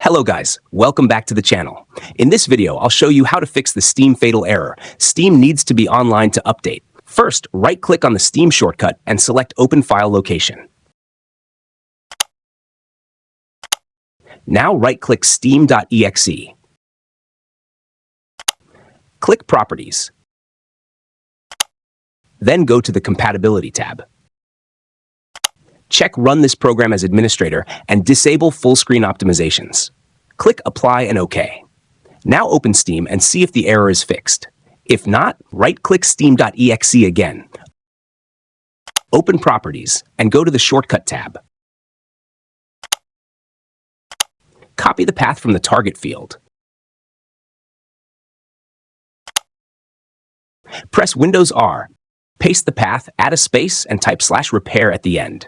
Hello guys, welcome back to the channel. In this video, I'll show you how to fix the Steam fatal error. Steam needs to be online to update. First, right-click on the Steam shortcut and select Open File Location. Now right-click steam.exe. Click Properties. Then go to the Compatibility tab. Check Run this program as administrator and disable full-screen optimizations. Click Apply and OK. Now open Steam and see if the error is fixed. If not, right-click steam.exe again. Open Properties and go to the Shortcut tab. Copy the path from the target field. Press Windows R. Paste the path, add a space, and type /repair at the end.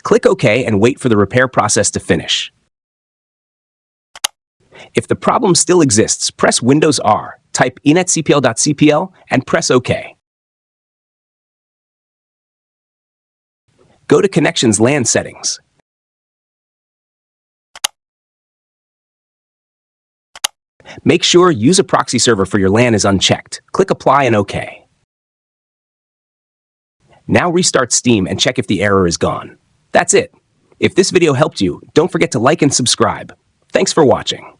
Click OK and wait for the repair process to finish. If the problem still exists, press Windows R, type inetcpl.cpl, and press OK. Go to Connections LAN Settings. Make sure Use a proxy server for your LAN is unchecked. Click Apply and OK. Now restart Steam and check if the error is gone. That's it. If this video helped you, don't forget to like and subscribe. Thanks for watching.